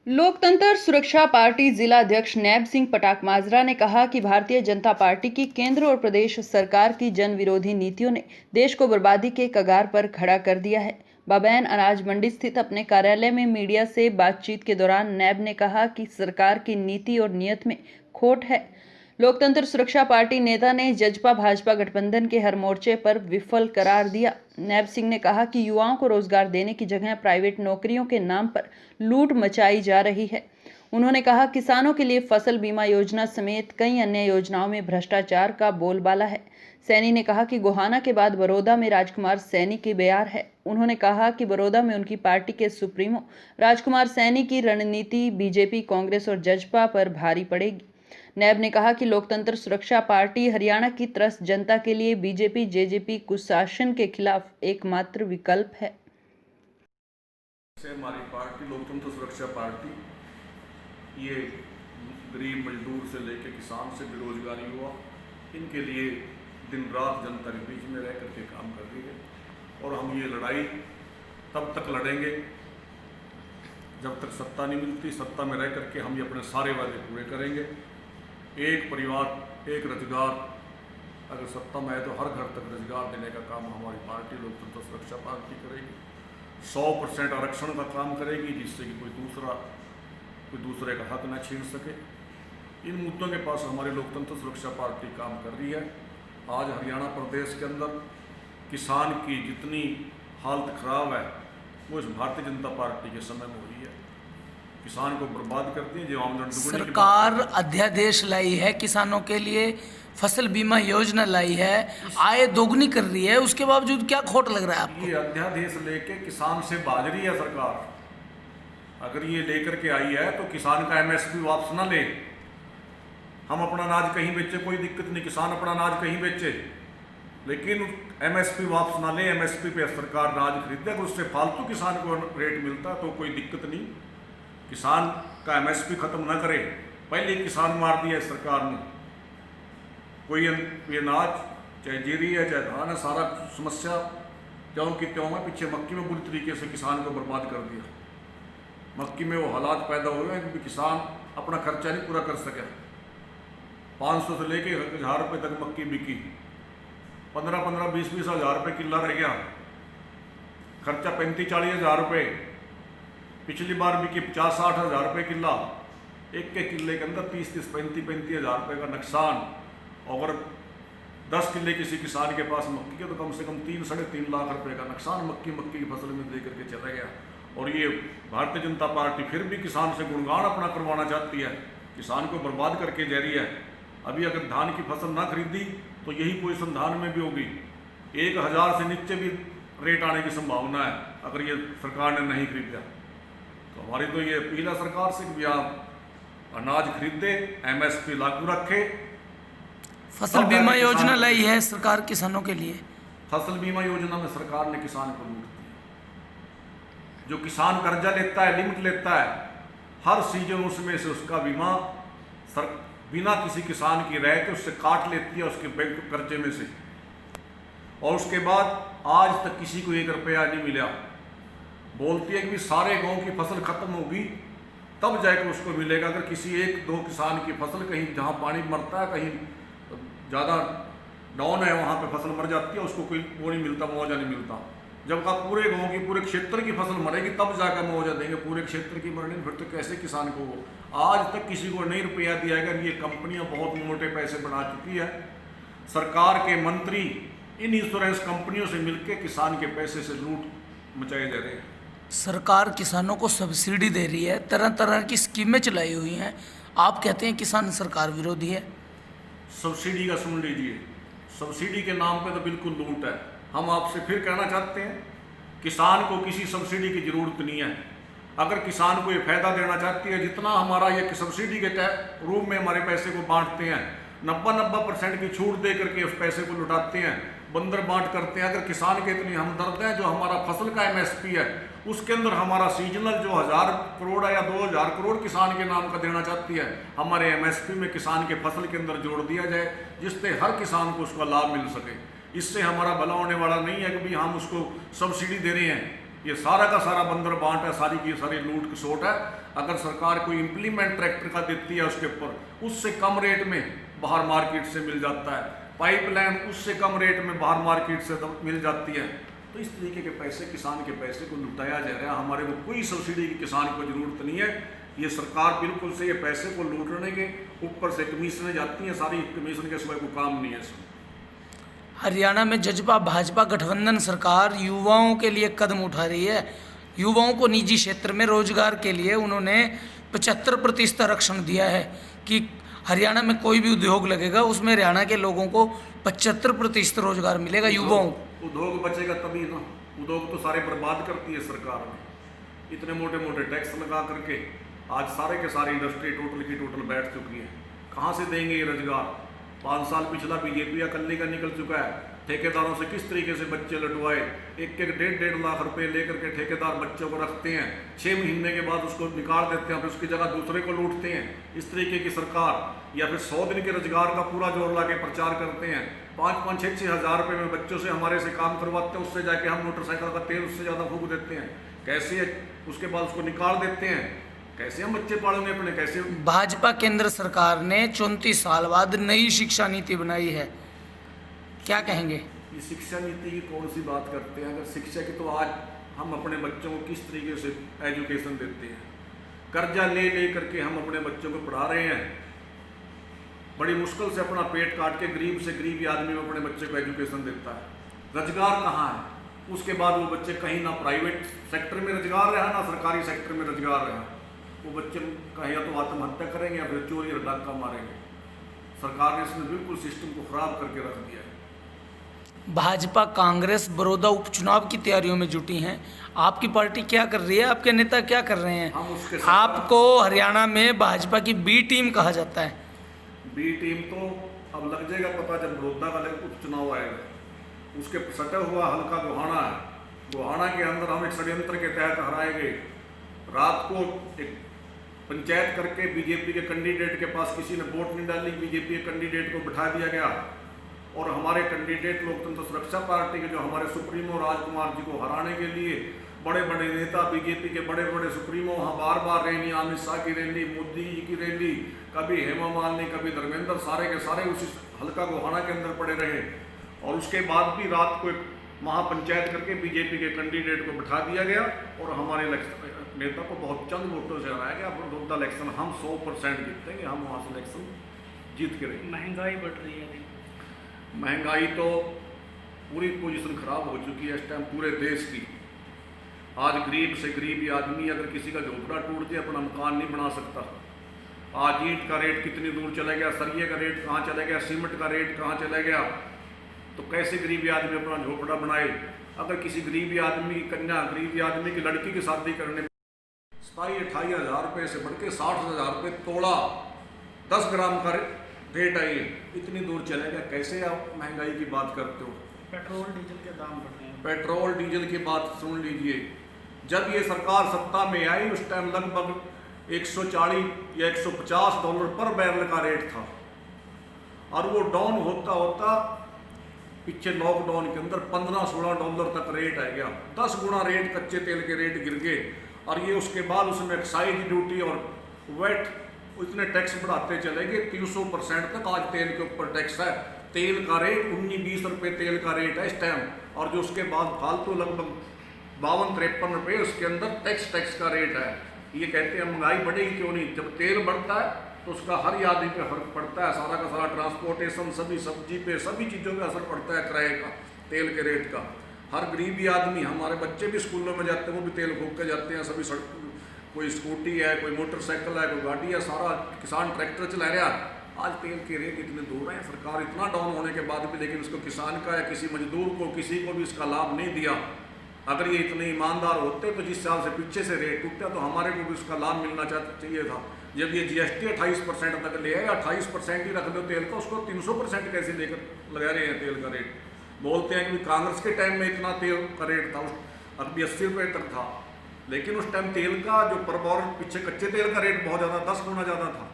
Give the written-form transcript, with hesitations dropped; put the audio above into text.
लोकतंत्र सुरक्षा पार्टी जिला अध्यक्ष नैब सिंह पटाक माजरा ने कहा कि भारतीय जनता पार्टी की केंद्र और प्रदेश सरकार की जन विरोधी नीतियों ने देश को बर्बादी के कगार पर खड़ा कर दिया है। बाबैन अनाज मंडी स्थित अपने कार्यालय में मीडिया से बातचीत के दौरान नैब ने कहा कि सरकार की नीति और नीयत में खोट है। लोकतंत्र सुरक्षा पार्टी नेता ने जजपा भाजपा गठबंधन के हर मोर्चे पर विफल करार दिया। नैब सिंह ने कहा कि युवाओं को रोजगार देने की जगह प्राइवेट नौकरियों के नाम पर लूट मचाई जा रही है। उन्होंने कहा किसानों के लिए फसल बीमा योजना समेत कई अन्य योजनाओं में भ्रष्टाचार का बोलबाला है। सैनी ने कहा कि गोहाना के बाद बड़ौदा में राजकुमार सैनी की बयार है। उन्होंने कहा कि बड़ौदा में उनकी पार्टी के सुप्रीमो राजकुमार सैनी की रणनीति बीजेपी, कांग्रेस और जजपा पर भारी पड़ेगी। नैब ने कहा कि लोकतंत्र सुरक्षा पार्टी हरियाणा की त्रस्त जनता के लिए बीजेपी जेजेपी कुशासन के खिलाफ एकमात्र विकल्प है। हमारी पार्टी लोकतंत्र सुरक्षा पार्टी ये गरीब मजदूर से लेकर किसान से बेरोजगारी हुआ, इनके लिए दिन रात जनता के बीच में रह करके काम कर रही है। और हम ये लड़ाई तब तक लड़ेंगे जब तक सत्ता नहीं मिलती। सत्ता में रह करके हम ये अपने सारे वादे पूरे करेंगे। एक परिवार एक रोजगार, अगर सत्ता में है तो हर घर तक रोजगार देने का काम हमारी पार्टी लोकतंत्र सुरक्षा पार्टी करेगी। 100% आरक्षण का काम करेगी, जिससे कि कोई दूसरे का हक न छीन सके। इन मुद्दों के पास हमारी लोकतंत्र सुरक्षा पार्टी काम कर रही है। आज हरियाणा प्रदेश के अंदर किसान की जितनी हालत खराब है वो इस भारतीय जनता पार्टी के समय में हुई है। किसान को बर्बाद करती है। जो आमदन सरकार अध्यादेश लाई है, किसानों के लिए फसल बीमा योजना लाई है, आय दोगुनी कर रही है, उसके बावजूद क्या खोट लग रहा है आपको? ये अध्यादेश लेके किसान से बाज रही है सरकार। अगर ये लेकर के आई है तो किसान का एमएसपी वापस ना ले। हम अपना अनाज कहीं बेचे, कोई दिक्कत नहीं, किसान अपना अनाज कहीं बेचे, लेकिन एमएसपी वापस ना ले। एमएसपी पे सरकार अनाज खरीदे, अगर उससे फालतू किसान को रेट मिलता तो कोई दिक्कत नहीं। किसान का एमएसपी खत्म ना करे, पहले किसान मार दिया सरकार ने। कोई ये अनाज चाहे जीरी है चाहे धान है, सारा समस्या त्यों की त्यों है। पीछे मक्की में बुरी तरीके से किसान को बर्बाद कर दिया। मक्की में वो हालात पैदा हुए हैं कि किसान अपना खर्चा नहीं पूरा कर सके। 500 से लेके 1000 रुपये तक मक्की बिकी, 15-15, 20-20 हज़ार रुपये किला रह गया। खर्चा 35-40 हज़ार रुपये। पिछली बार बिकी 50-60 हज़ार रुपये किला। एक के किले के अंदर 30-30, 35-35 हज़ार रुपये का नुकसान। अगर 10 किले किसी किसान के पास मक्की के तो कम से कम 3-3.5 लाख रुपए का नुकसान मक्की की फसल में दे करके चला गया। और ये भारतीय जनता पार्टी फिर भी किसान से गुणगान अपना करवाना चाहती है, किसान को बर्बाद करके जा रही है। अभी अगर धान की फसल ना खरीदी तो यही पोजीशन धान में भी होगी। 1000 से नीचे भी रेट आने की संभावना है अगर ये सरकार ने नहीं खरीदा। तो हमारी तो ये अपील है सरकार से कि आप अनाज खरीदे, एमएसपी लागू रखे। फसल बीमा योजना लाई है सरकार किसानों के लिए। फसल बीमा योजना में सरकार ने किसान को लूट दिया। जो किसान कर्जा लेता है, लिमिट लेता है, हर सीजन उसमें से उसका बीमा बिना किसी किसान की राय के उससे काट लेती है, उसके बैंक कर्जे में से। और उसके बाद आज तक किसी को 1 रुपया नहीं मिला। बोलती है कि सारे गांव की फसल खत्म होगी तब जाकर उसको मिलेगा। अगर किसी 1-2 किसान की फसल कहीं जहां पानी मरता है, कहीं ज़्यादा डाउन है, वहाँ पे फसल मर जाती है, उसको कोई वो नहीं मिलता, मुआवजा नहीं मिलता। जब का पूरे गांव की, पूरे क्षेत्र की फसल मरेगी तब जाकर मुआवजा देंगे। पूरे क्षेत्र की मरनी फिर तो कैसे किसान को वो? आज तक किसी को नहीं रुपया दिया गया। ये कंपनियां बहुत मोटे पैसे बना चुकी है। सरकार के मंत्री इन इंश्योरेंस कंपनियों से मिलकर किसान के पैसे से लूट मचाए जा रहे हैं। सरकार किसानों को सब्सिडी दे रही है, तरह तरह की स्कीमें चलाई हुई हैं। आप कहते हैं किसान सरकार विरोधी है। सब्सिडी का सुन लीजिए, सब्सिडी के नाम पे तो बिल्कुल लूट है। हम आपसे फिर कहना चाहते हैं, किसान को किसी सब्सिडी की ज़रूरत नहीं है। अगर किसान को ये फायदा देना चाहती है, जितना हमारा ये सब्सिडी के रूप में हमारे पैसे को बांटते हैं, 90% की छूट दे करके उस पैसे को लुटाते हैं, बंदर बांट करते हैं। अगर किसान के इतनी हमदर्द है, जो हमारा फसल का एमएसपी है उसके अंदर हमारा सीजनल जो 1000 करोड़ है या 2000 करोड़ किसान के नाम का देना चाहती है, हमारे एमएसपी में किसान के फसल के अंदर जोड़ दिया जाए, जिससे हर किसान को उसका लाभ मिल सके। इससे हमारा भला होने वाला नहीं है कि भाई हम उसको सब्सिडी दे रहे हैं। ये सारा का सारा बंदर बांट है, सारी की सारी लूट खसोट है। अगर सरकार कोई इम्प्लीमेंट ट्रैक्टर का देती है उसके ऊपर उससे कम रेट में बाहर मार्केट से मिल जाता है, पाइपलाइन उससे कम रेट में बाहर मार्केट से मिल जाती है। तो इस तरीके के पैसे, किसान के पैसे को लुटाया जा रहा है। हमारे को कोई सब्सिडी की किसान को जरूरत नहीं है। ये सरकार बिल्कुल से ये पैसे को लूटने के ऊपर से कमीशनें जाती हैं, सारी कमीशन के सिवाय कोई काम नहीं है इसमें। हरियाणा में जजपा भाजपा गठबंधन सरकार युवाओं के लिए कदम उठा रही है। युवाओं को निजी क्षेत्र में रोजगार के लिए उन्होंने 75% आरक्षण दिया है कि हरियाणा में कोई भी उद्योग लगेगा उसमें हरियाणा के लोगों को 75% रोजगार मिलेगा युवाओं को। उद्योग बचेगा तभी ना। उद्योग तो सारे बर्बाद करती है सरकार ने। इतने मोटे मोटे टैक्स लगा करके आज सारे के सारी इंडस्ट्री टोटल की टोटल बैठ चुकी है। कहाँ से देंगे ये रोजगार? 5 साल पिछला बीजेपी अकल्ली का निकल चुका है। ठेकेदारों से किस तरीके से बच्चे लटवाए, एक 1.5 लाख रुपए लेकर के ठेकेदार बच्चों को रखते हैं, 6 महीने के बाद उसको निकाल देते हैं, फिर उसकी जगह दूसरे को लूटते हैं। इस तरीके की सरकार, या फिर 100 दिन के रोजगार का पूरा जोर ला के प्रचार करते हैं। 5-5, 6-6 हज़ार रुपये में बच्चों से हमारे से काम करवाते हैं, उससे जाके हम मोटरसाइकिल का तेल उससे ज़्यादा फूक देते हैं। कैसे उसके बाद उसको निकाल देते हैं? कैसे हम बच्चे पालेंगे अपने? कैसे? भाजपा केंद्र सरकार ने 34 साल बाद नई शिक्षा नीति बनाई है, क्या कहेंगे? ये शिक्षा नीति की कौन सी बात करते हैं? अगर शिक्षा की तो आज हम अपने बच्चों को किस तरीके से एजुकेशन देते हैं? कर्जा ले करके हम अपने बच्चों को पढ़ा रहे हैं। बड़ी मुश्किल से अपना पेट काट के गरीब से गरीब आदमी अपने बच्चे को एजुकेशन देता है। रोजगार कहाँ है? उसके बाद वो बच्चे कहीं ना प्राइवेट सेक्टर में रोजगार रहा, ना सरकारी सेक्टर में रोजगार रहा। वो बच्चे कहीं या तो आत्महत्या करेंगे या फिर चोरी और डाका मारेंगे। सरकार ने इसमें बिल्कुल सिस्टम को खराब करके रख दिया है। भाजपा कांग्रेस बड़ौदा उपचुनाव की तैयारियों में जुटी हैं। आपकी पार्टी क्या कर रही है? आपके नेता क्या कर रहे हैं? हम उसके आपको हरियाणा में भाजपा की बी टीम कहा जाता है। बी टीम तो अब लग जाएगा पता जब बड़ौदा का उपचुनाव आएगा। उसके सटा हुआ हल्का गोहाना है। गोहाना के अंदर हम एक षड्यंत्र के तहत हराए गए। रात को एक पंचायत करके बीजेपी के कैंडिडेट के पास किसी ने वोट नहीं डाली, बीजेपी के कैंडिडेट को बिठा दिया गया और हमारे कैंडिडेट लोकतंत्र सुरक्षा पार्टी के जो हमारे सुप्रीमो राजकुमार जी को हराने के लिए बड़े बड़े नेता, बीजेपी के बड़े बड़े सुप्रीमो वहाँ बार बार रैली, अमित शाह की रैली, मोदी जी की रैली, कभी हेमा मालिनी, कभी धर्मेंद्र, सारे के सारे उसी हल्का गोहाना के अंदर पड़े रहे। और उसके बाद भी रात को एक महापंचायत करके बीजेपी के कैंडिडेट को बिठा दिया गया और हमारे नेता को बहुत चंद वोटों से हराया गया। बड़ौदा इलेक्शन हम 100% जीतेंगे, हम वहाँ से इलेक्शन जीत के रहेंगे। महंगाई बढ़ रही है। महंगाई तो पूरी पोजीशन खराब हो चुकी है इस टाइम पूरे देश की। आज गरीब से गरीब आदमी अगर किसी का झोपड़ा टूट जाए अपना मकान नहीं बना सकता। आज ईंट का रेट कितनी दूर चला गया, सरिये का रेट कहाँ चला गया, सीमेंट का रेट कहाँ चला गया। तो कैसे गरीबी आदमी अपना झोपड़ा बनाए? अगर किसी गरीबी आदमी की कन्या, गरीबी आदमी की लड़की की शादी करने 27-28 हज़ार रुपये से बढ़ के 60 हज़ार रुपये तोड़ा, 10 ग्राम का रेट आई है। इतनी दूर चले गया, कैसे आप महंगाई की बात करते हो? पेट्रोल डीजल के दाम बढ़ रहे हैं। पेट्रोल डीजल की बात सुन लीजिए। जब ये सरकार सत्ता में आई उस टाइम लगभग 140 या 150 डॉलर पर बैरल का रेट था और वो डाउन होता होता पीछे लॉकडाउन के अंदर 15-16 डॉलर तक रेट आ गया। 10 गुना रेट कच्चे तेल के रेट गिर गए। और ये उसके बाद उसमें एक्साइज ड्यूटी और वेट इतने टैक्स बढ़ाते चले गए, 300% तक आज तेल के ऊपर टैक्स है। तेल का रेट 19-20 रुपये तेल का रेट है इस टाइम। और जो उसके बाद फालतू लगभग 52-53 रुपये उसके अंदर टैक्स का रेट है। ये कहते हैं महंगाई बढ़ेगी क्यों नहीं? जब तेल बढ़ता है तो उसका हर आदमी पे फर्क पड़ता है। सारा का सारा ट्रांसपोर्टेशन, सभी सब्जी पे, सभी चीज़ों पे असर पड़ता है किराए का, तेल के रेट का। हर गरीबी आदमी, हमारे बच्चे भी स्कूलों में जाते हैं वो भी तेल फूक के जाते हैं। सभी कोई स्कूटी है, कोई मोटरसाइकिल है, कोई गाड़ी है, सारा किसान ट्रैक्टर चला रहा। आज तेल के रेट इतने दूर हैं, सरकार इतना डाउन होने के बाद भी लेकिन उसको किसान का या किसी मजदूर को, किसी को भी इसका लाभ नहीं दिया। अगर ये इतने ईमानदार होते तो जिस साल से पीछे से रेट टूटा तो हमारे को भी उसका लाभ मिलना चाहिए था। जब ये जीएसटी 28% तक ले आए, 28% ही रख दो तेल का, उसको 300% कैसे लेकर लगा रहे हैं तेल का रेट? बोलते हैं कि कांग्रेस के टाइम में इतना तेल का रेट था, अब भी 80 रुपये तक था, लेकिन उस टाइम तेल का जो पर बार पीछे कच्चे तेल का रेट बहुत ज़्यादा, 10 गुना ज़्यादा था।